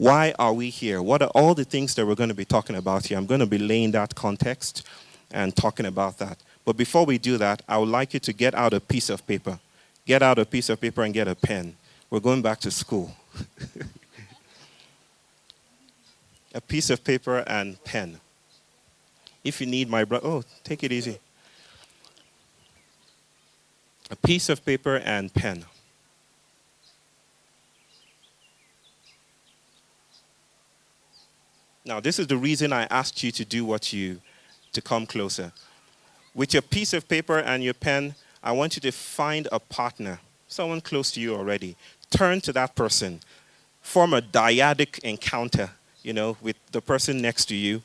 Why are we here? What are all the things that we're going to be talking about here? I'm going to be laying that context and talking about that. But before we do that, I would like you to get out a piece of paper. Get out a piece of paper and get a pen. We're going back to school. A piece of paper and pen. If you need my brother, oh, take it easy. A piece of paper and pen. Now, this is the reason I asked you to do to come closer. With your piece of paper and your pen, I want you to find a partner, someone close to you already. Turn to that person. Form a dyadic encounter, with the person next to you.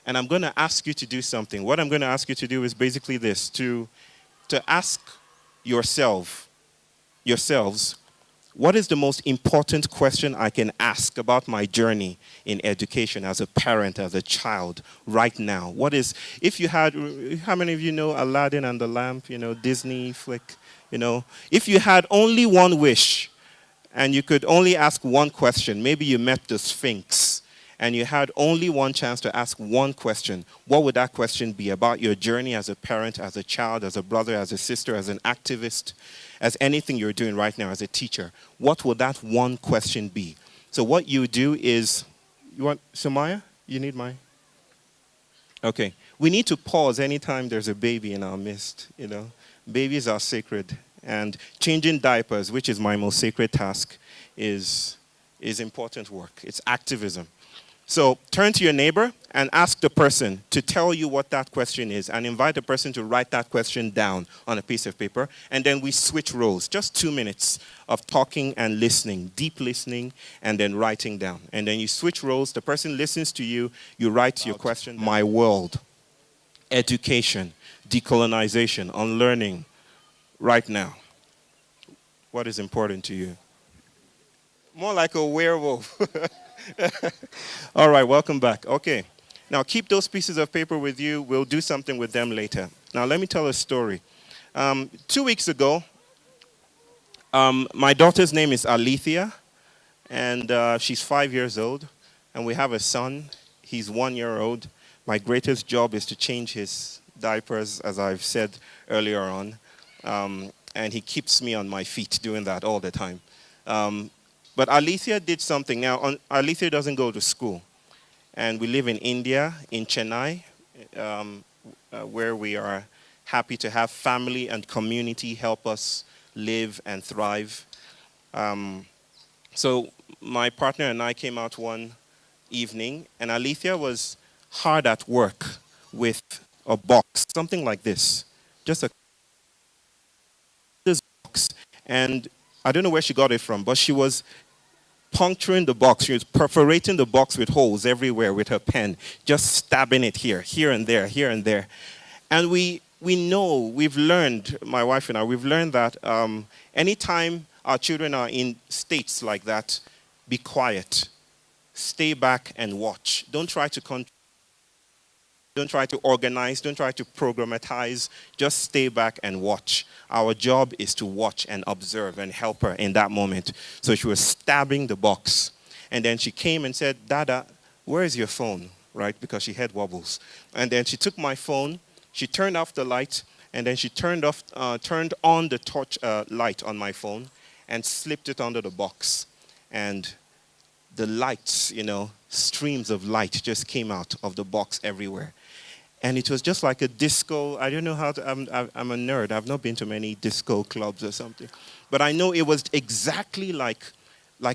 And I'm going to ask you to do something. What I'm going to ask you to do is basically this, to ask yourselves, what is the most important question I can ask about my journey in education as a parent, as a child, right now? How many of you know Aladdin and the Lamp, Disney flick, If you had only one wish and you could only ask one question, maybe you met the Sphinx and you had only one chance to ask one question, what would that question be about your journey as a parent, as a child, as a brother, as a sister, as an activist, as anything you're doing right now as a teacher? What would that one question be? So what you do is, you want, Samaya? You need my? Okay. We need to pause anytime there's a baby in our midst, Babies are sacred. And changing diapers, which is my most sacred task, is important work. It's activism. So turn to your neighbor and ask the person to tell you what that question is and invite the person to write that question down on a piece of paper. And then we switch roles. Just 2 minutes of talking and listening, deep listening, and then writing down. And then you switch roles. The person listens to you. You write your question down. My world, education, decolonization, unlearning, right now. What is important to you? More like a werewolf. All right, welcome back. Okay. Now, keep those pieces of paper with you. We'll do something with them later. Now, let me tell a story. 2 weeks ago, my daughter's name is Alethea, and she's 5 years old, and we have a son. He's 1 year old. My greatest job is to change his diapers, as I've said earlier on, and he keeps me on my feet doing that all the time. But Alethea did something. Now, Alethea doesn't go to school. And we live in India, in Chennai, where we are happy to have family and community help us live and thrive. So my partner and I came out one evening, and Alethea was hard at work with a box, something like this, just this box. And I don't know where she got it from, but she was puncturing the box. She was perforating the box with holes everywhere with her pen, just stabbing it here and there, here and there. And we've learned, my wife and I, we've learned that anytime our children are in states like that, be quiet. Stay back and watch. Don't try to control. Don't try to organize. Don't try to programmatize. Just stay back and watch. Our job is to watch and observe and help her in that moment. So she was stabbing the box. And then she came and said, Dada, where is your phone? Right? Because she had wobbles. And then she took my phone. She turned off the light. And then she turned on the torch light on my phone and slipped it under the box. And the lights, streams of light just came out of the box everywhere. And it was just like a disco. I don't know how to, I'm a nerd. I've not been to many disco clubs or something. But I know it was exactly like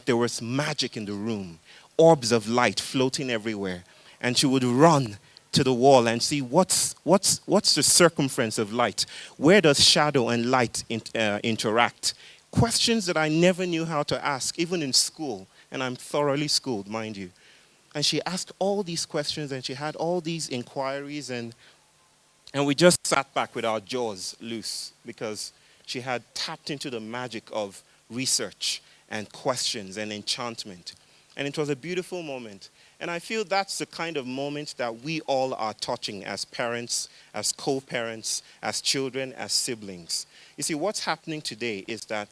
there was magic in the room. Orbs of light floating everywhere. And she would run to the wall and see what's the circumference of light? Where does shadow and light interact? Questions that I never knew how to ask, even in school. And I'm thoroughly schooled, mind you. And she asked all these questions, and she had all these inquiries, and we just sat back with our jaws loose because she had tapped into the magic of research and questions and enchantment. And it was a beautiful moment. And I feel that's the kind of moment that we all are touching as parents, as co-parents, as children, as siblings. You see, what's happening today is that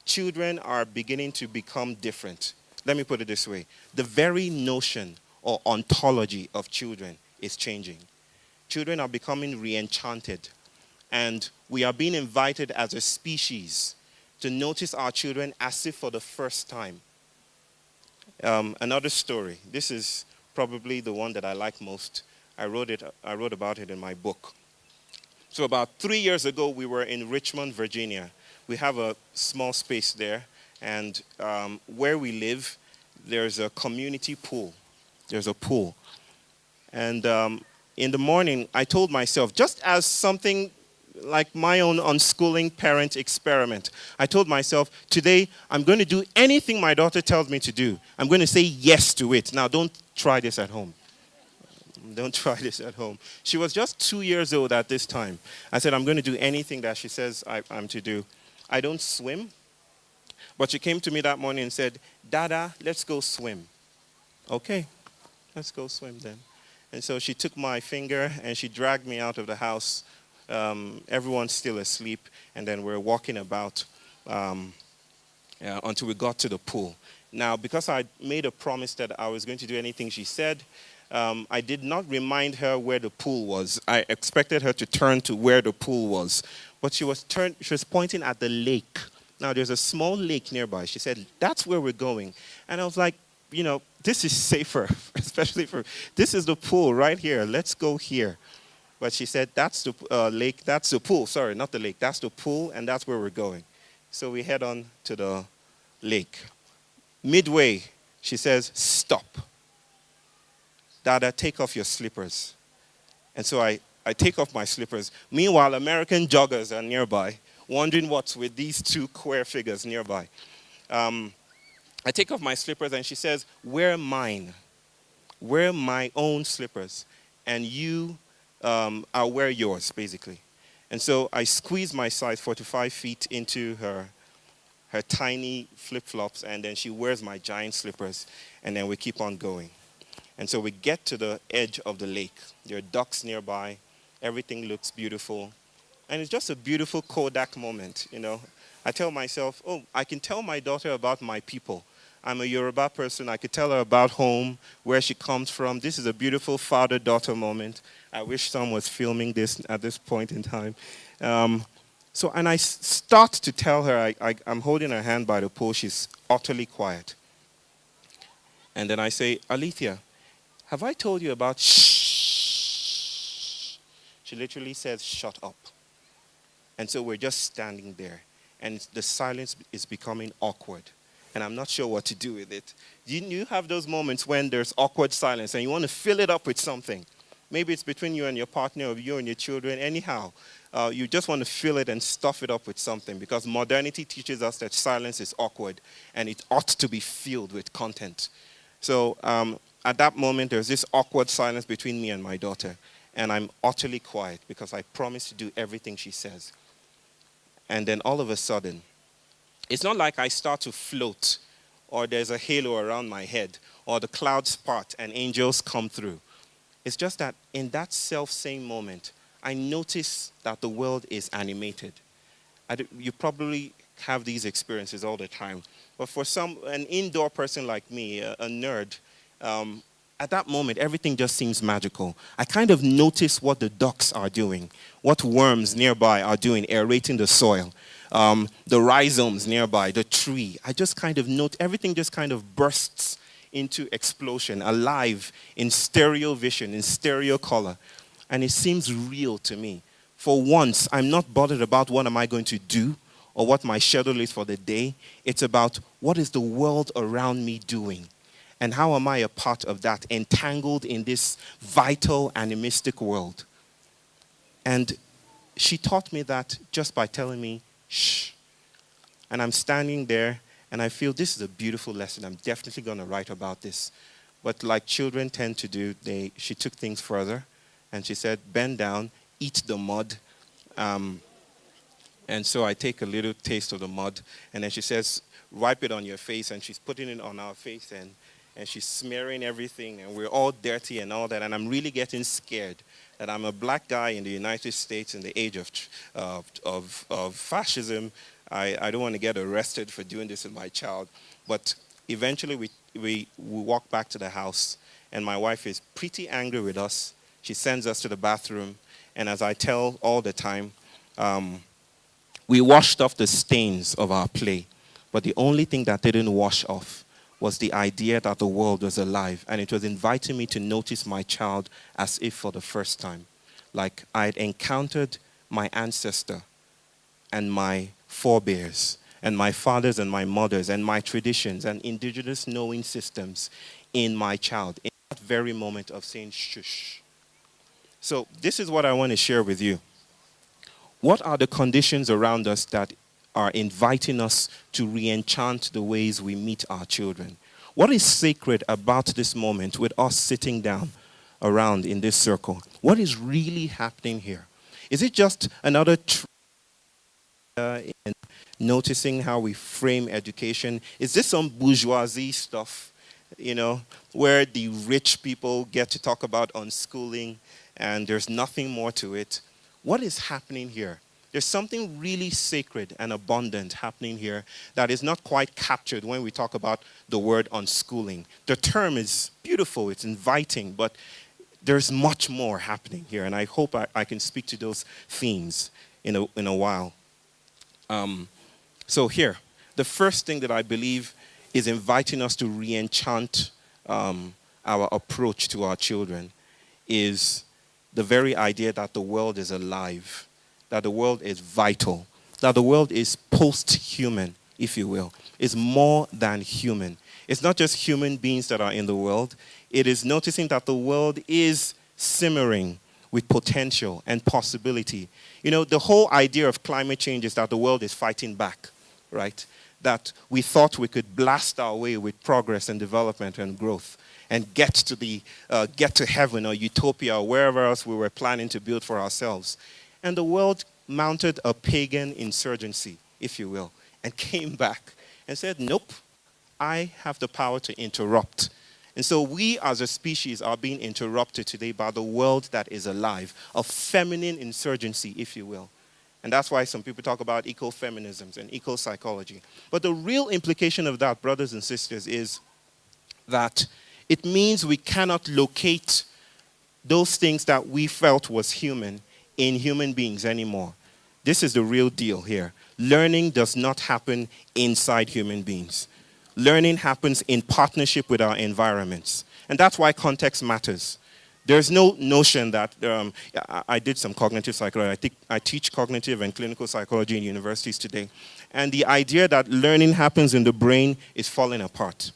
children are beginning to become different. let me put it this way. The very notion or ontology of children is changing. Children are becoming re-enchanted. And we are being invited as a species to notice our children as if for the first time. Another story. This is probably the one that I like most. I wrote about it in my book. So about 3 years ago, we were in Richmond, Virginia. We have a small space there. And where we live, there's a community pool. There's a pool. And in the morning, I told myself, just as something like my own unschooling parent experiment, I told myself, today I'm going to do anything my daughter tells me to do. I'm going to say yes to it. Now, don't try this at home. Don't try this at home. She was just 2 years old at this time. I said, I'm going to do anything that she says I'm to do. I don't swim, but she came to me that morning and said, Dada, let's go swim. Okay, let's go swim then. And so she took my finger and she dragged me out of the house. Everyone's still asleep, and then we're walking about until we got to the pool. Now, because I made a promise that I was going to do anything she said, I did not remind her where the pool was. I expected her to turn to where the pool was, but she was pointing at the lake. Now, there's a small lake nearby. She said, that's where we're going. And I was like, this is safer, especially this is the pool right here. Let's go here. But she said, that's the lake, that's the pool. Sorry, not the lake. That's the pool, and that's where we're going. So we head on to the lake. Midway, she says, stop. Dada, take off your slippers. And so I take off my slippers. Meanwhile, American joggers are nearby, wondering what's with these two queer figures nearby. I take off my slippers, and she says, wear mine. Wear my own slippers. And you, I'll wear yours, basically. And so I squeeze my size 45 feet into her tiny flip-flops, and then she wears my giant slippers, and then we keep on going. And so we get to the edge of the lake. There are ducks nearby. Everything looks beautiful. And it's just a beautiful Kodak moment, I tell myself, I can tell my daughter about my people. I'm a Yoruba person. I could tell her about home, where she comes from. This is a beautiful father-daughter moment. I wish someone was filming this at this point in time. And I start to tell her, I'm holding her hand by the pool. She's utterly quiet. And then I say, Alethea, have I told you about shh? She literally says, shut up. And so we're just standing there. And the silence is becoming awkward. And I'm not sure what to do with it. You have those moments when there's awkward silence and you want to fill it up with something. Maybe it's between you and your partner or you and your children. Anyhow, you just want to fill it and stuff it up with something, because modernity teaches us that silence is awkward and it ought to be filled with content. So at that moment, there's this awkward silence between me and my daughter. And I'm utterly quiet because I promise to do everything she says. And then all of a sudden, it's not like I start to float or there's a halo around my head or the clouds part and angels come through. It's just that in that self-same moment, I notice that the world is animated. You probably have these experiences all the time. But for an indoor person like me, a nerd, at that moment, everything just seems magical. I kind of notice what the ducks are doing, what worms nearby are doing, aerating the soil, the rhizomes nearby, the tree. I just kind of note, everything just kind of bursts into explosion, alive in stereo vision, in stereo color. And it seems real to me. For once, I'm not bothered about what am I going to do or what my schedule is for the day. It's about what is the world around me doing. And how am I a part of that, entangled in this vital, animistic world? And she taught me that just by telling me, shh. And I'm standing there, and I feel this is a beautiful lesson. I'm definitely going to write about this. But like children tend to do, she took things further. And she said, bend down, eat the mud. And so I take a little taste of the mud. And then she says, wipe it on your face. And she's putting it on our face. And she's smearing everything, and we're all dirty and all that, and I'm really getting scared that I'm a black guy in the United States in the age of fascism. I don't want to get arrested for doing this with my child, but eventually we we walk back to the house, and my wife is pretty angry with us. She sends us to the bathroom, and as I tell all the time, we washed off the stains of our play, but the only thing that didn't wash off was the idea that the world was alive, and it was inviting me to notice my child as if for the first time. Like I had encountered my ancestor and my forebears and my fathers and my mothers and my traditions and indigenous knowing systems in my child in that very moment of saying shush. So this is what I want to share with you. What are the conditions around us that are inviting us to re-enchant the ways we meet our children? What is sacred about this moment with us sitting down around in this circle? What is really happening here? Is it just another in noticing how we frame education? Is this some bourgeoisie stuff, where the rich people get to talk about unschooling and there's nothing more to it? What is happening here? There's something really sacred and abundant happening here that is not quite captured when we talk about the word unschooling. The term is beautiful, it's inviting, but there's much more happening here, and I hope I can speak to those themes in a while. So here, the first thing that I believe is inviting us to re-enchant our approach to our children is the very idea that the world is alive, that the world is vital, that the world is post-human, if you will. It's more than human. It's not just human beings that are in the world. It is noticing that the world is simmering with potential and possibility. The whole idea of climate change is that the world is fighting back, right? That we thought we could blast our way with progress and development and growth and get to heaven or utopia or wherever else we were planning to build for ourselves. And the world mounted a pagan insurgency, if you will, and came back and said, nope, I have the power to interrupt. And so we as a species are being interrupted today by the world that is alive, a feminine insurgency, if you will. And that's why some people talk about ecofeminisms and eco-psychology. But the real implication of that, brothers and sisters, is that it means we cannot locate those things that we felt was human in human beings anymore. This is the real deal here. Learning does not happen inside human beings. Learning happens in partnership with our environments. And that's why context matters. There's no notion that, I did some cognitive psychology. I teach cognitive and clinical psychology in universities today. And the idea that learning happens in the brain is falling apart.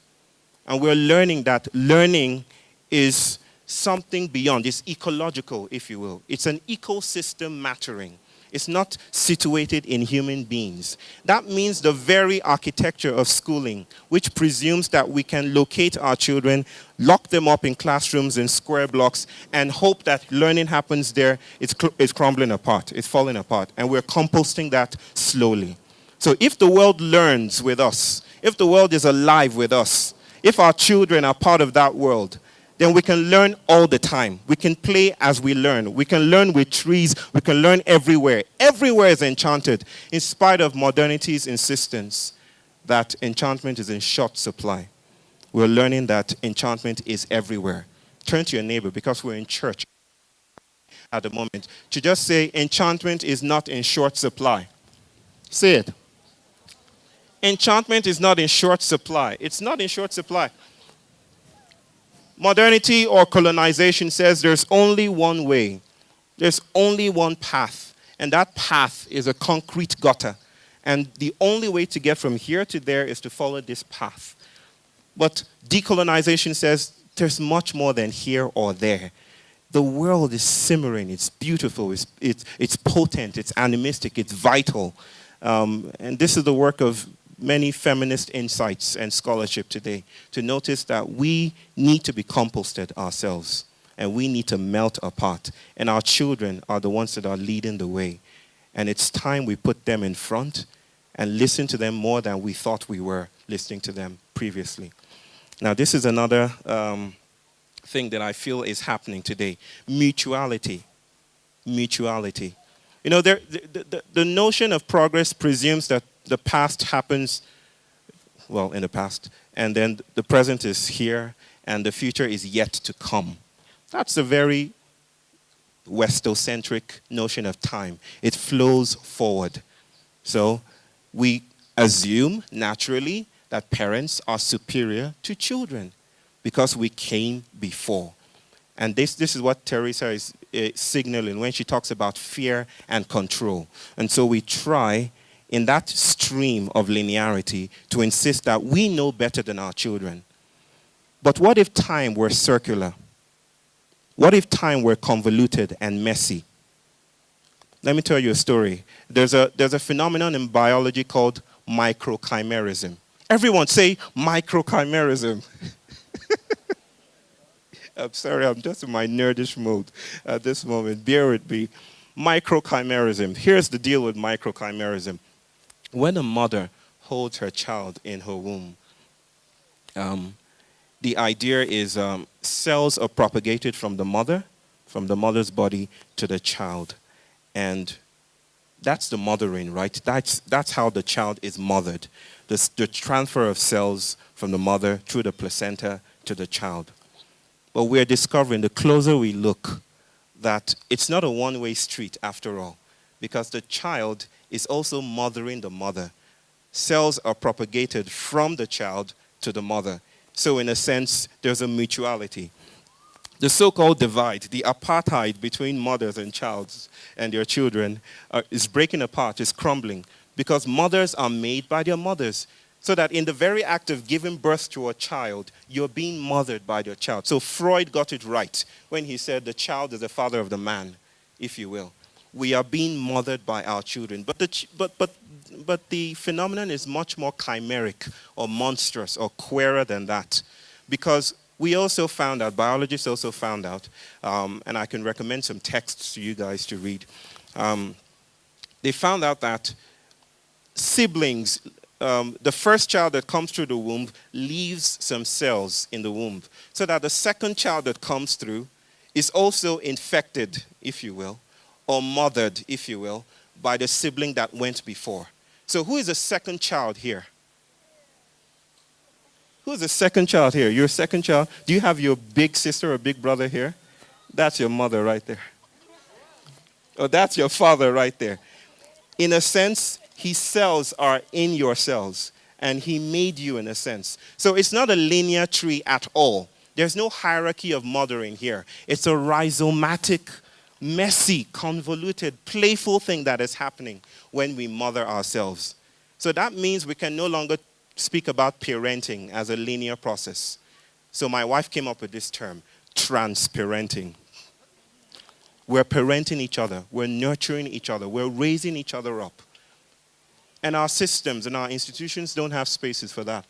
And we're learning that learning is something beyond. It's ecological, if you will. It's an ecosystem mattering. It's not situated in human beings. That means the very architecture of schooling, which presumes that we can locate our children, lock them up in classrooms in square blocks, and hope that learning happens there, it's crumbling apart, it's falling apart. And we're composting that slowly. So if the world learns with us, if the world is alive with us, if our children are part of that world, then we can learn all the time. We can play as we learn. We can learn with trees. We can learn everywhere. Everywhere is enchanted, in spite of modernity's insistence that enchantment is in short supply. We're learning that enchantment is everywhere. Turn to your neighbor, because we're in church at the moment, to just say enchantment is not in short supply. Say it. Enchantment is not in short supply. It's not in short supply. Modernity or colonization says there's only one way. There's only one path. And that path is a concrete gutter. And the only way to get from here to there is to follow this path. But decolonization says there's much more than here or there. The world is simmering. It's beautiful. It's potent. It's animistic. It's vital. And this is the work of many feminist insights and scholarship today, to notice that we need to be composted ourselves and we need to melt apart. And our children are the ones that are leading the way. And it's time we put them in front and listen to them more than we thought we were listening to them previously. Now, this is another thing that I feel is happening today. Mutuality. Mutuality. The notion of progress presumes that the past happens, well, in the past, and then the present is here, and the future is yet to come. That's a very Westocentric notion of time. It flows forward. So we assume naturally that parents are superior to children because we came before. And this is what Teresa is signaling when she talks about fear and control. And so we try in that stream of linearity to insist that we know better than our children. But what if time were circular? What if time were convoluted and messy? Let me tell you a story. There's a phenomenon in biology called microchimerism. Everyone say microchimerism. I'm sorry, I'm just in my nerdish mode at this moment. Bear with me. Microchimerism. Here's the deal with microchimerism. When a mother holds her child in her womb, the idea is cells are propagated from the mother's body to the child. And that's the mothering, right? That's how the child is mothered. The transfer of cells from the mother through the placenta to the child. But we're discovering, the closer we look, that it's not a one-way street after all, because the child is also mothering the mother. Cells are propagated from the child to the mother. So in a sense, there's a mutuality. The so-called divide, the apartheid between mothers and their children is breaking apart, is crumbling, because mothers are made by their mothers. So that in the very act of giving birth to a child, you're being mothered by your child. So Freud got it right when he said the child is the father of the man, if you will. We are being mothered by our children. But the phenomenon is much more chimeric or monstrous or queerer than that. Because we also found out, biologists also found out, and I can recommend some texts to you guys to read. They found out that siblings, the first child that comes through the womb leaves some cells in the womb, so that the second child that comes through is also infected, if you will, or mothered, if you will, by the sibling that went before. So who is the second child here? Who's the second child here? Your second child? Do you have your big sister or big brother here? That's your mother right there. Oh, that's your father right there. In a sense, his cells are in your cells, and he made you in a sense. So it's not a linear tree at all. There's no hierarchy of mothering here. It's a rhizomatic, messy, convoluted, playful thing that is happening when we mother ourselves. So that means we can no longer speak about parenting as a linear process. So my wife came up with this term, transparenting. We're parenting each other. We're nurturing each other. We're raising each other up. And our systems and our institutions don't have spaces for that.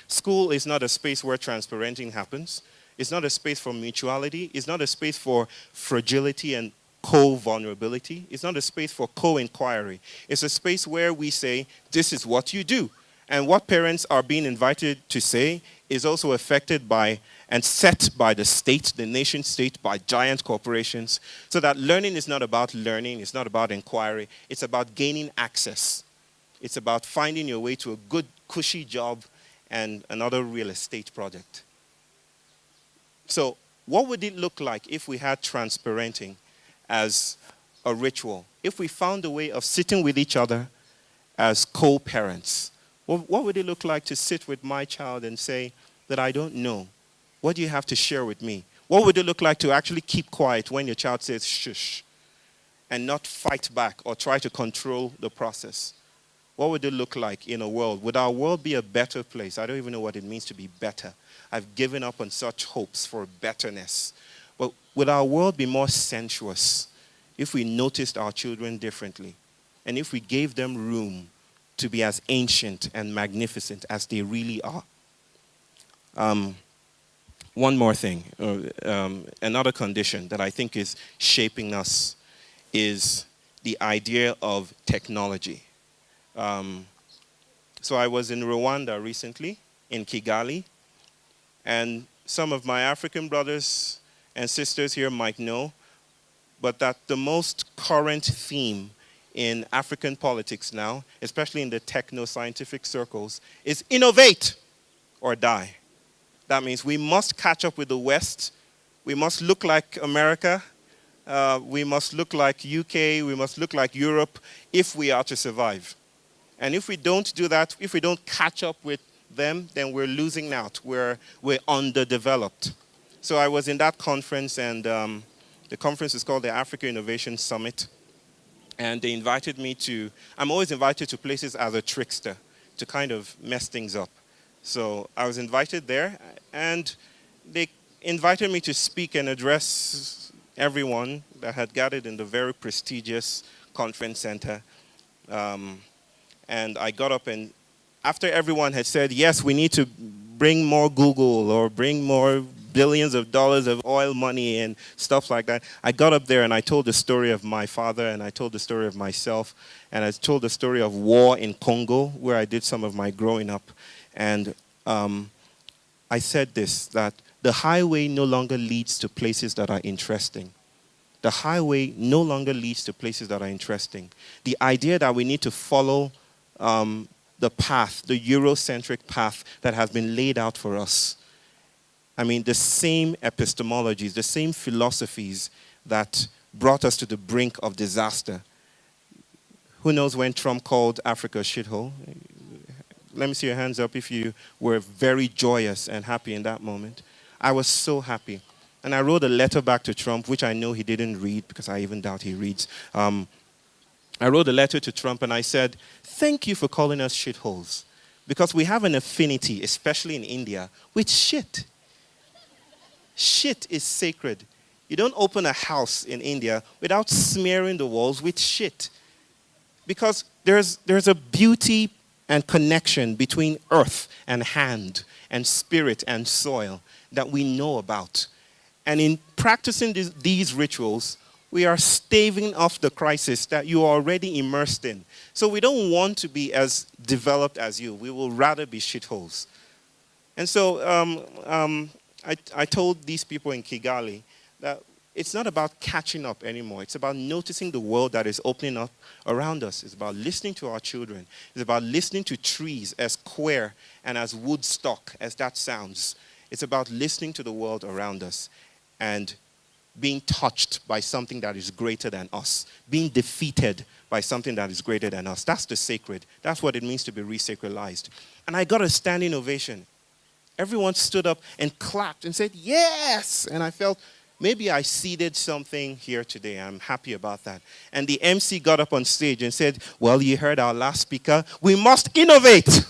School is not a space where transparenting happens. It's not a space for mutuality. It's not a space for fragility and co-vulnerability. It's not a space for co-inquiry. It's a space where we say, this is what you do. And what parents are being invited to say is also affected by and set by the state, the nation state, by giant corporations. So that learning is not about learning. It's not about inquiry. It's about gaining access. It's about finding your way to a good, cushy job and another real estate project. So what would it look like if we had transparenting as a ritual? If we found a way of sitting with each other as co-parents? What would it look like to sit with my child and say that I don't know? What do you have to share with me? What would it look like to actually keep quiet when your child says shush and not fight back or try to control the process? What would it look like in a world? Would our world be a better place? I don't even know what it means to be better. I've given up on such hopes for betterness. But would our world be more sensuous if we noticed our children differently and if we gave them room to be as ancient and magnificent as they really are? One more thing, another condition that I think is shaping us is the idea of technology. So I was in Rwanda recently, in Kigali, and some of my African brothers and sisters here might know, but that the most current theme in African politics now, especially in the techno-scientific circles, is innovate. or die. That means we must catch up with the West. We must look like America. We must look like UK. We must look like Europe if we are to survive. And if we don't do that, if we don't catch up with them, then we're losing out. We're underdeveloped. So I was in that conference, and the conference is called the Africa Innovation Summit. And they invited me to, I'm always invited to places as a trickster to kind of mess things up. So I was invited there, and they invited me to speak and address everyone that had gathered in the very prestigious conference center. And I got up, and after everyone had said, yes, we need to bring more Google or bring more billions of dollars of oil money and stuff like that, I got up there and I told the story of my father, and I told the story of myself, and I told the story of war in Congo, where I did some of my growing up. And I said this, that the highway no longer leads to places that are interesting. The highway no longer leads to places that are interesting. The idea that we need to follow the path, the Eurocentric path that has been laid out for us. I mean, the same epistemologies, the same philosophies that brought us to the brink of disaster. Who knows when Trump called Africa a shithole? Let me see your hands up if you were very joyous and happy in that moment. I was so happy. And I wrote a letter back to Trump, which I know he didn't read, because I even doubt he reads. I wrote a letter to Trump and I said, thank you for calling us shitholes, because we have an affinity, especially in India, with shit. Shit is sacred. You don't open a house in India without smearing the walls with shit. Because there's a beauty and connection between earth and hand and spirit and soil that we know about. And in practicing these rituals, we are staving off the crisis that you are already immersed in. So we don't want to be as developed as you. We will rather be shitholes. And so I told these people in Kigali that it's not about catching up anymore. It's about noticing the world that is opening up around us. It's about listening to our children. It's about listening to trees, as queer and as Woodstock as that sounds. It's about listening to the world around us and being touched by something that is greater than us, being defeated by something that is greater than us. That's the sacred. That's what it means to be resacralized. And I got a standing ovation. Everyone stood up and clapped and said, yes! And I felt, maybe I seeded something here today. I'm happy about that. And the MC got up on stage and said, well, you heard our last speaker. We must innovate.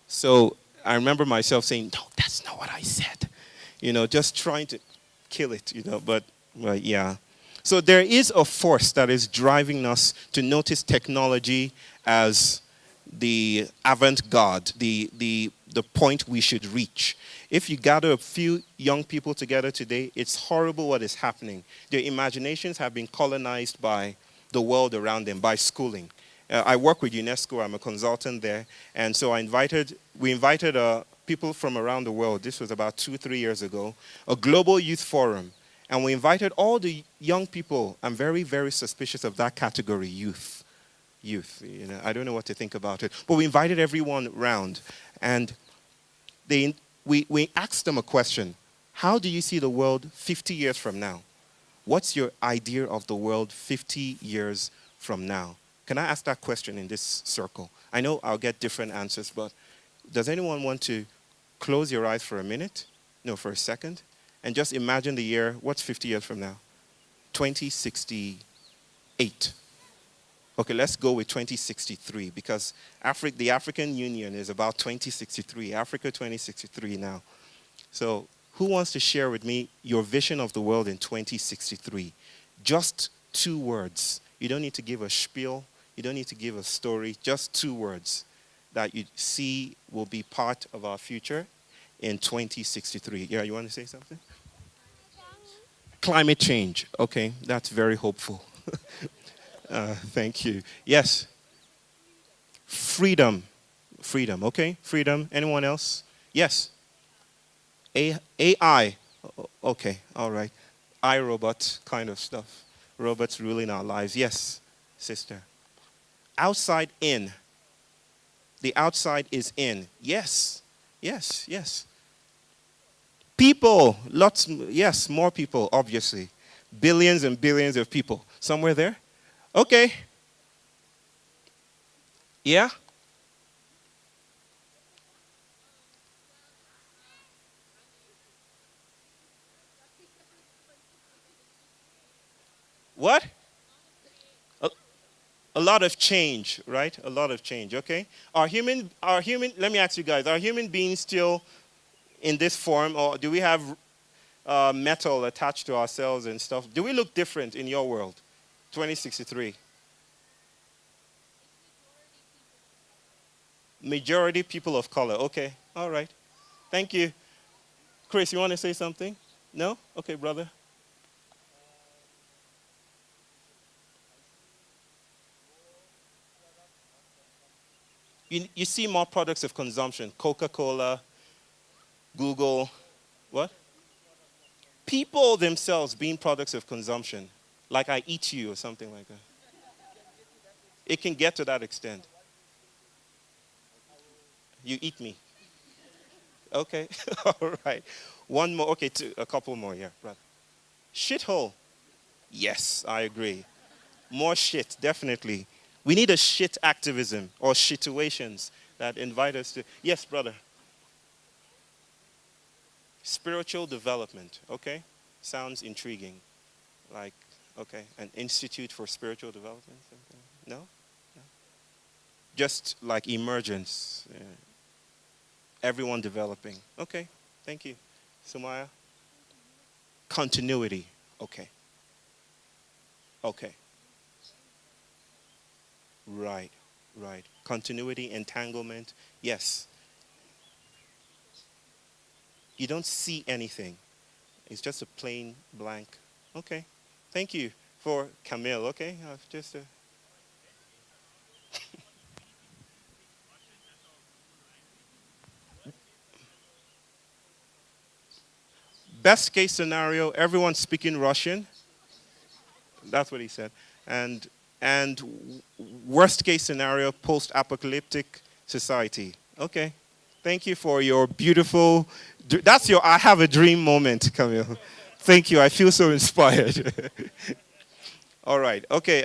So I remember myself saying, no, that's not what I said. Just trying to kill it, but yeah. So there is a force that is driving us to notice technology as the avant-garde, the point we should reach. If you gather a few young people together today, it's horrible what is happening. Their imaginations have been colonized by the world around them, by schooling. I work with UNESCO. I'm a consultant there. And so we invited people from around the world. This was about 2-3 years ago, a global youth forum. And we invited all the young people. I'm very, very suspicious of that category, youth. I don't know what to think about it. But we invited everyone round. And we asked them a question. How do you see the world 50 years from now? What's your idea of the world 50 years from now? Can I ask that question in this circle? I know I'll get different answers, but does anyone want to close your eyes for a minute? No, for a second. And just imagine the year, what's 50 years from now? 2068. Okay, let's go with 2063, because the African Union is about 2063, Africa 2063 now. So who wants to share with me your vision of the world in 2063? Just 2 words. You don't need to give a spiel. You don't need to give a story. Just 2 words that you see will be part of our future in 2063. Yeah, you want to say something? Climate change. Okay, that's very hopeful. Thank you. Yes. Freedom. Okay, freedom. Anyone else? Yes. AI. Okay, all right. iRobot kind of stuff. Robots ruling our lives. Yes, sister. Outside in. The outside is in. Yes, yes, yes. People, lots, yes, more people, obviously. Billions and billions of people. Somewhere there? Okay. Yeah? What? A, a lot of change, right? A lot of change, okay? Let me ask you guys, are human beings still in this form, or do we have metal attached to ourselves and stuff? Do we look different in your world? 2063. Majority people of color. Okay. All right. Thank you. Chris, you want to say something? No? Okay, brother. You see more products of consumption. Coca-Cola, Google. What? People themselves being products of consumption. Like I eat you or something like that. It can get to that extent. You eat me. Okay. All right. One more. Okay, a couple more. Yeah, right. Shithole. Yes, I agree. More shit, definitely. We need a shit activism or situations that invite us to. Yes, brother. Spiritual development. Okay. Sounds intriguing. Like, okay, an institute for spiritual development? Something? No? No? Just like emergence. Yeah. Everyone developing. Okay, thank you. Sumaya? Continuity. Okay. Okay. Right, right. Continuity, entanglement. Yes. You don't see anything. It's just a plain blank. Okay. Thank you for Camille. Okay. Just best case scenario, everyone speaking Russian. That's what he said. And worst case scenario, post-apocalyptic society. Okay. Thank you for your beautiful. That's your I have a dream moment, Camille. Thank you. I feel so inspired. All right. Okay.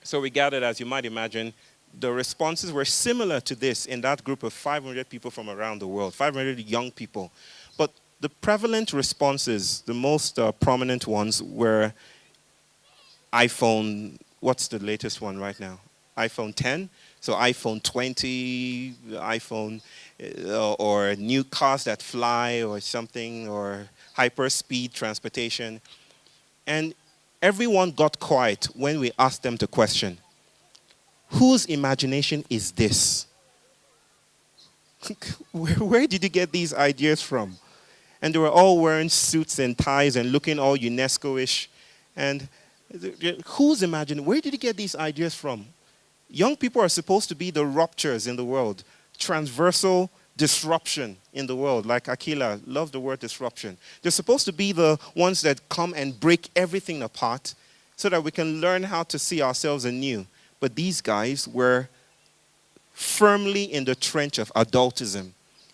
So we gathered, as you might imagine, the responses were similar to this in that group of 500 people from around the world, 500 young people. But the prevalent responses, the most prominent ones, were iPhone. What's the latest one right now? iPhone 10. So iPhone 20, iPhone, or new cars that fly or something, or hyper-speed transportation. And everyone got quiet when we asked them the question, whose imagination is this? Where did you get these ideas from? And they were all wearing suits and ties and looking all UNESCO-ish. And whose imagination? Where did you get these ideas from? Young people are supposed to be the ruptures in the world, transversal disruption in the world. Like Akila, love the word disruption. They're supposed to be the ones that come and break everything apart so that we can learn how to see ourselves anew. But these guys were firmly in the trench of adultism.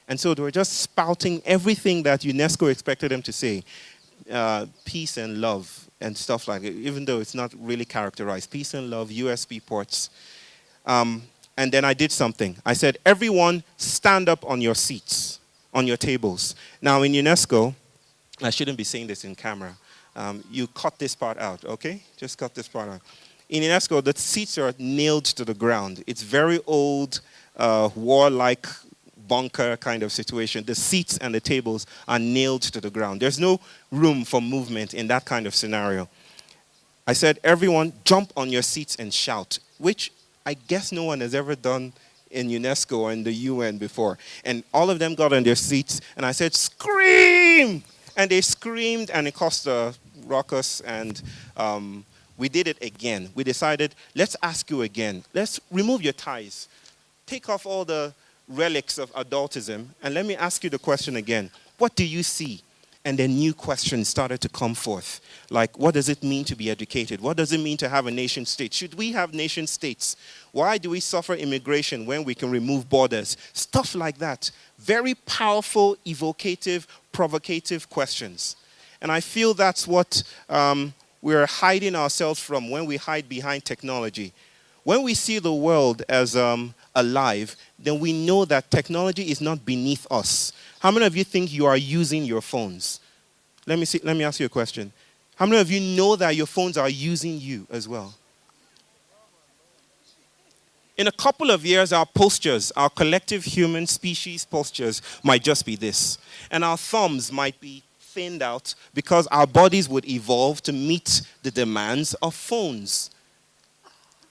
And so they were just spouting everything that UNESCO expected them to say. Peace and love and stuff like it, even though it's not really characterized. Peace and love, USB ports. And then I did something. I said, everyone stand up on your seats, on your tables. Now in UNESCO, I shouldn't be saying this in camera. You cut this part out, okay? Just cut this part out. In UNESCO, the seats are nailed to the ground. It's very old, warlike bunker kind of situation. The seats and the tables are nailed to the ground. There's no room for movement in that kind of scenario. I said, everyone jump on your seats and shout, which I guess no one has ever done in UNESCO or in the UN before. And all of them got on their seats, and I said, scream! And they screamed, and it caused a ruckus, and we did it again. We decided, let's ask you again. Let's remove your ties. Take off all the relics of adultism, and let me ask you the question again. What do you see? And then new questions started to come forth. Like, what does it mean to be educated? What does it mean to have a nation state? Should we have nation states? Why do we suffer immigration when we can remove borders? Stuff like that. Very powerful, evocative, provocative questions. And I feel that's what we're hiding ourselves from when we hide behind technology. When we see the world as alive, then we know that technology is not beneath us. How many of you think you are using your phones? Let me ask you a question. How many of you know that your phones are using you as well? In a couple of years, our postures, our collective human species postures might just be this. And our thumbs might be thinned out because our bodies would evolve to meet the demands of phones.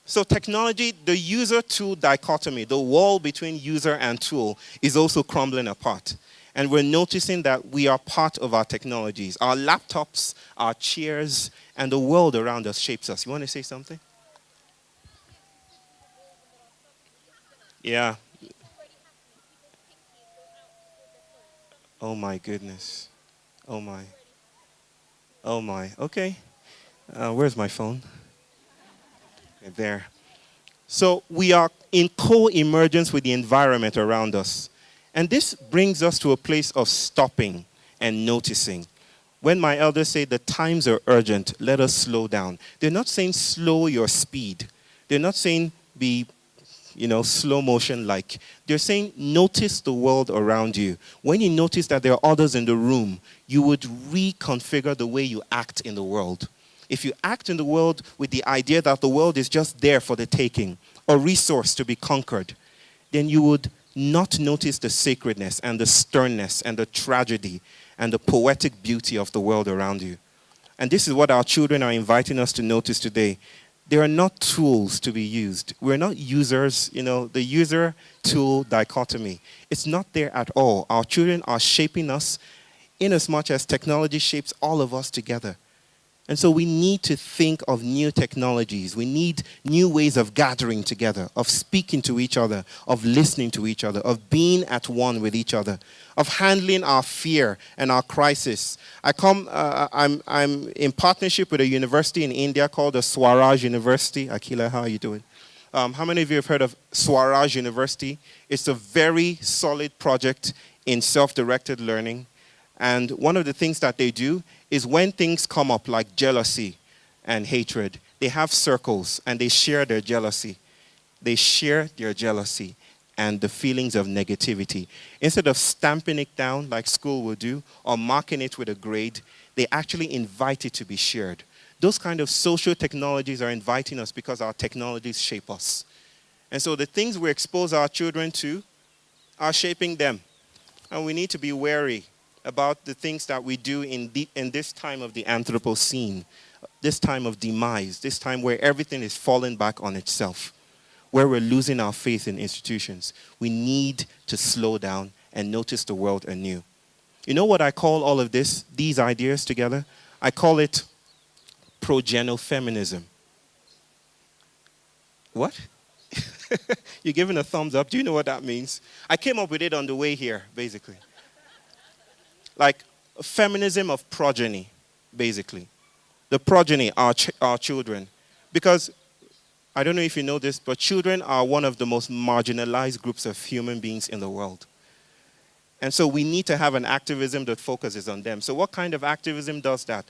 So technology, the user-tool dichotomy, the wall between user and tool is also crumbling apart. And we're noticing that we are part of our technologies. Our laptops, our chairs, and the world around us shapes us. You want to say something? Yeah. Oh my goodness. Oh my. Oh my. Okay. Where's my phone? There. So we are in co-emergence with the environment around us. And this brings us to a place of stopping and noticing. When my elders say the times are urgent, let us slow down. They're not saying slow your speed. They're not saying be, slow motion like. They're saying notice the world around you. When you notice that there are others in the room, you would reconfigure the way you act in the world. If you act in the world with the idea that the world is just there for the taking, a resource to be conquered, then you would not notice the sacredness and the sternness and the tragedy and the poetic beauty of the world around you. And this is what our children are inviting us to notice today. They are not tools to be used. We're not users, the user-tool dichotomy. It's not there at all. Our children are shaping us in as much as technology shapes all of us together. And so we need to think of new technologies. We need new ways of gathering together, of speaking to each other, of listening to each other, of being at one with each other, of handling our fear and our crisis. I'm in partnership with a university in India called the Swaraj University. Akila, how are you doing? How many of you have heard of Swaraj University? It's a very solid project in self-directed learning. And one of the things that they do is when things come up like jealousy and hatred, they have circles and they share their jealousy. They share their jealousy and the feelings of negativity. Instead of stamping it down like school will do or marking it with a grade, they actually invite it to be shared. Those kind of social technologies are inviting us because our technologies shape us. And so the things we expose our children to are shaping them. And we need to be wary about the things that we do in this time of the Anthropocene, this time of demise, this time where everything is falling back on itself, where we're losing our faith in institutions. We need to slow down and notice the world anew. You know what I call all of this, these ideas together? I call it progenofeminism. What? You're giving a thumbs up. Do you know what that means? I came up with it on the way here, basically. Like feminism of progeny, basically. The progeny are our children. Because, I don't know if you know this, but children are one of the most marginalized groups of human beings in the world. And so we need to have an activism that focuses on them. So what kind of activism does that?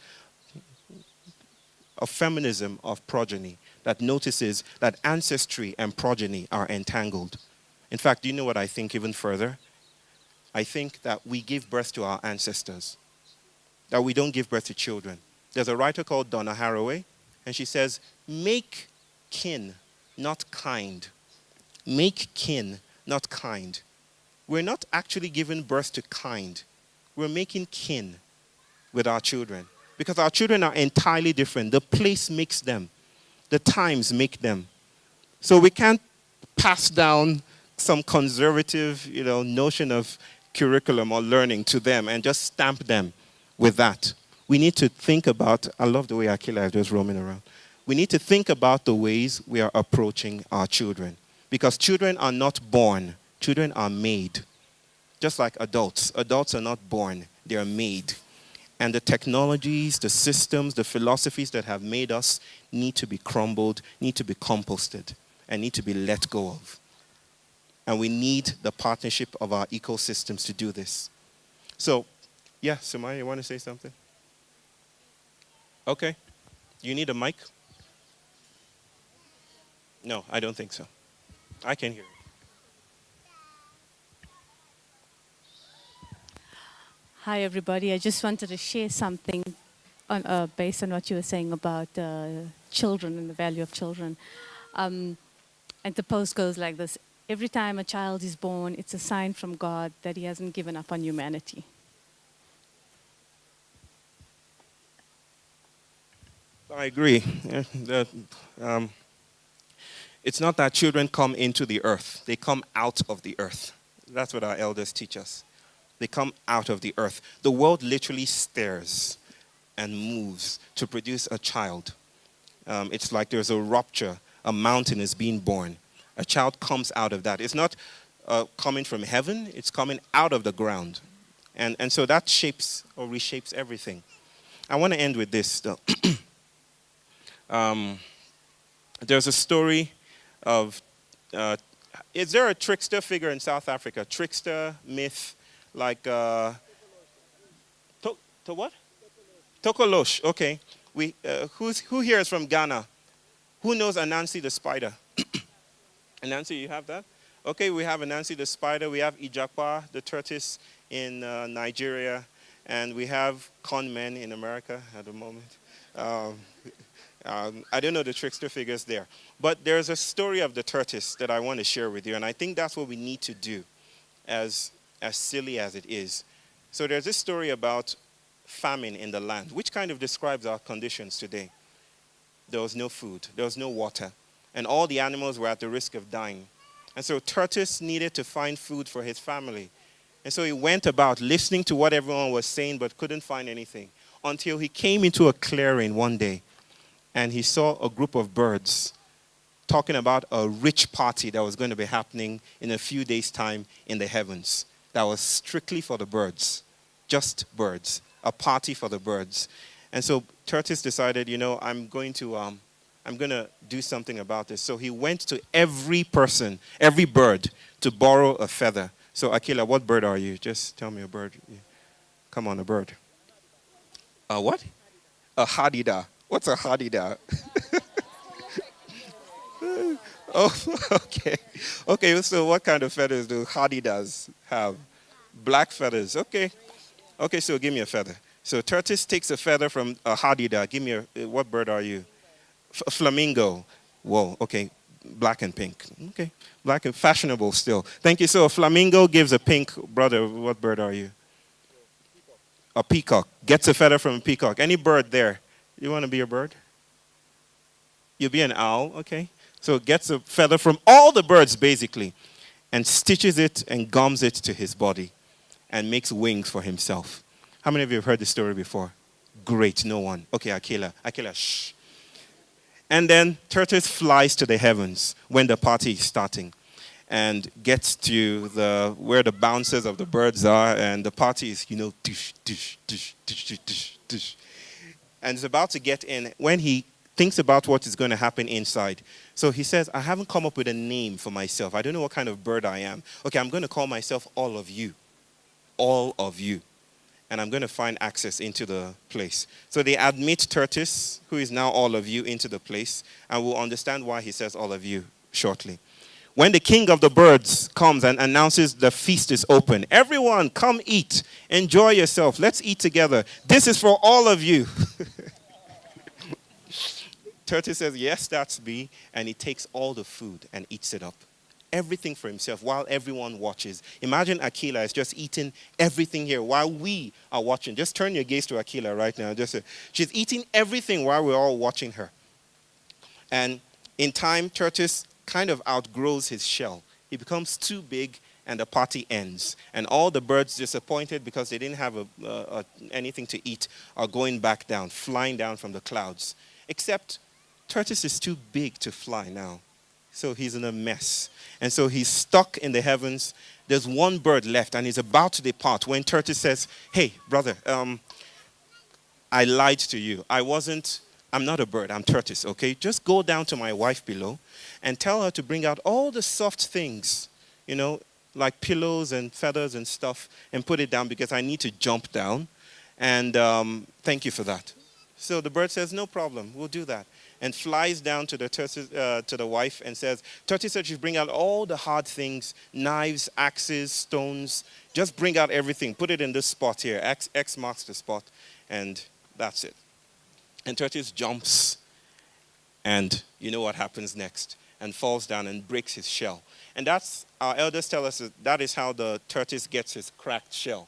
A feminism of progeny that notices that ancestry and progeny are entangled. In fact, do you know what I think even further? I think that we give birth to our ancestors, that we don't give birth to children. There's a writer called Donna Haraway, and she says, make kin, not kind. Make kin, not kind. We're not actually giving birth to kind. We're making kin with our children because our children are entirely different. The place makes them. The times make them. So we can't pass down some conservative, notion of curriculum or learning to them and just stamp them with that. We need to think about, I love the way Akila is just roaming around. We need to think about the ways we are approaching our children. Because children are not born, children are made. Just like adults. Adults are not born, they are made. And the technologies, the systems, the philosophies that have made us need to be crumbled, need to be composted, and need to be let go of. And we need the partnership of our ecosystems to do this. So, yeah, Sumaya, you want to say something? Okay. You need a mic? No, I don't think so. I can hear you. Hi, everybody. I just wanted to share something based on what you were saying about children and the value of children. And the post goes like this. Every time a child is born, it's a sign from God that he hasn't given up on humanity. I agree. It's not that children come into the earth. They come out of the earth. That's what our elders teach us. They come out of the earth. The world literally stares and moves to produce a child. It's like there's a rupture. A mountain is being born. A child comes out of that. It's not coming from heaven. It's coming out of the ground. And so that shapes or reshapes everything. I want to end with this, though. There's a story of, is there a trickster figure in South Africa? Trickster, myth, like, to what? Tokolosh, okay. Who here is from Ghana? Who knows Anansi the spider? Anansi, you have that? Okay, we have Anansi the spider. We have Ijeoma the tortoise in Nigeria. And we have con men in America at the moment. I don't know the trickster figures there. But there's a story of the tortoise that I want to share with you. And I think that's what we need to do, as silly as it is. So there's this story about famine in the land, which kind of describes our conditions today. There was no food. There was no water. And all the animals were at the risk of dying. And so tortoise needed to find food for his family. And so he went about listening to what everyone was saying but couldn't find anything until he came into a clearing one day and he saw a group of birds talking about a rich party that was going to be happening in a few days' time in the heavens. That was strictly for the birds, just birds, a party for the birds. And so tortoise decided, I'm going to do something about this. So he went to every person, every bird, to borrow a feather. So Akila, what bird are you? Just tell me a bird. Come on, a bird. A what? A hadida. What's a hadida? Oh, okay. Okay, so what kind of feathers do hadidas have? Black feathers. Okay. Okay, so give me a feather. So tortoise takes a feather from a hadida. Give me what bird are you? Flamingo. Whoa, okay. Black and pink. Okay. Black and fashionable still. Thank you. So a flamingo gives a pink brother. What bird are you? A peacock. Gets a feather from a peacock. Any bird there? You want to be a bird? You'll be an owl. Okay. So gets a feather from all the birds basically and stitches it and gums it to his body and makes wings for himself. How many of you have heard this story before? Great. No one. Okay, Akila. Akila, shh. And then tortoise flies to the heavens when the party is starting and gets to where the bouncers of the birds are, and the party is, dish, dish, dish, dish, dish, dish, dish. And is about to get in when he thinks about what is going to happen inside. So he says, I haven't come up with a name for myself. I don't know what kind of bird I am. Okay, I'm going to call myself all of you. All of you. And I'm going to find access into the place. So they admit tortoise, who is now all of you, into the place. And we'll understand why he says all of you shortly. When the king of the birds comes and announces the feast is open, everyone come eat. Enjoy yourself. Let's eat together. This is for all of you. Tortoise says, yes, that's me. And he takes all the food and eats it up. Everything for himself while everyone watches. Imagine Akila is just eating everything here while we are watching. Just turn your gaze to Akila right now. She's eating everything while we're all watching her. And in time, tortoise kind of outgrows his shell. He becomes too big and the party ends. And all the birds, disappointed because they didn't have anything to eat, are going back down, flying down from the clouds. Except tortoise is too big to fly now. So he's in a mess. And so he's stuck in the heavens. There's one bird left and he's about to depart when tortoise says, hey, brother, I lied to you. I'm not a bird, I'm tortoise, okay? Just go down to my wife below and tell her to bring out all the soft things, like pillows and feathers and stuff, and put it down because I need to jump down. And thank you for that. So the bird says, no problem, we'll do that. And flies down to the tortoise, to the wife and says, tortoise said you bring out all the hard things, knives, axes, stones. Just bring out everything. Put it in this spot here. X marks the spot. And that's it. And tortoise jumps. And you know what happens next. And falls down and breaks his shell. And that's, our elders tell us that is how the tortoise gets his cracked shell.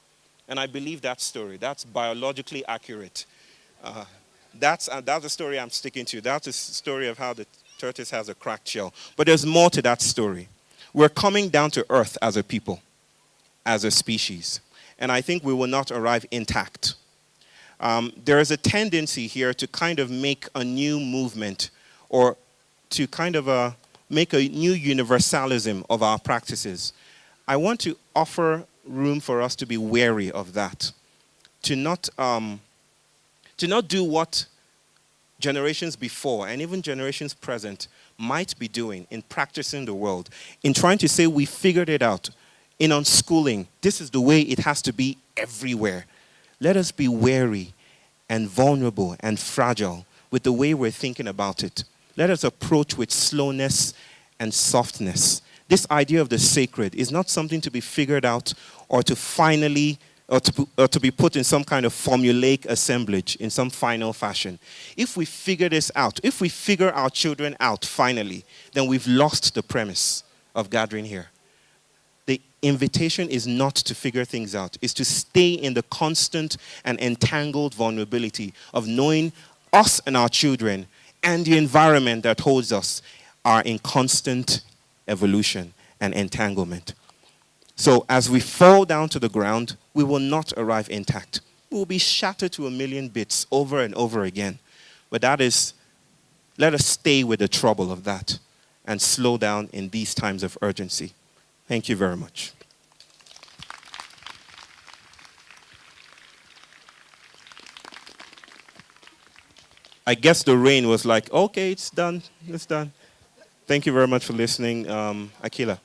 And I believe that story. That's biologically accurate. That's the story I'm sticking to. That's the story of how the tortoise has a cracked shell. But there's more to that story. We're coming down to earth as a people, as a species. And I think we will not arrive intact. There is a tendency here to kind of make a new movement or to kind of make a new universalism of our practices. I want to offer room for us to be wary of that. To not do what generations before and even generations present might be doing in practicing the world, in trying to say we figured it out. In unschooling, this is the way it has to be everywhere. Let us be wary and vulnerable and fragile with the way we're thinking about it. Let us approach with slowness and softness. This idea of the sacred is not something to be figured out or to finally or to be put in some kind of formulaic assemblage in some final fashion. If we figure this out, if we figure our children out finally, then we've lost the premise of gathering here. The invitation is not to figure things out. It's to stay in the constant and entangled vulnerability of knowing us and our children and the environment that holds us are in constant evolution and entanglement. So as we fall down to the ground, we will not arrive intact. We will be shattered to a million bits over and over again. But let us stay with the trouble of that and slow down in these times of urgency. Thank you very much. I guess the rain was like, okay, it's done. It's done. Thank you very much for listening. Akila.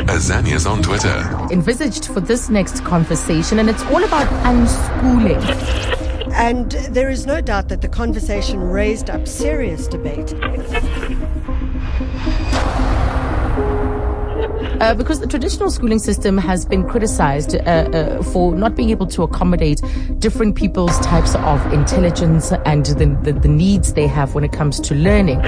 Azania's on Twitter. Envisaged for this next conversation, and it's all about unschooling. And there is no doubt that the conversation raised up serious debate. Because the traditional schooling system has been criticized for not being able to accommodate different people's types of intelligence and the needs they have when it comes to learning.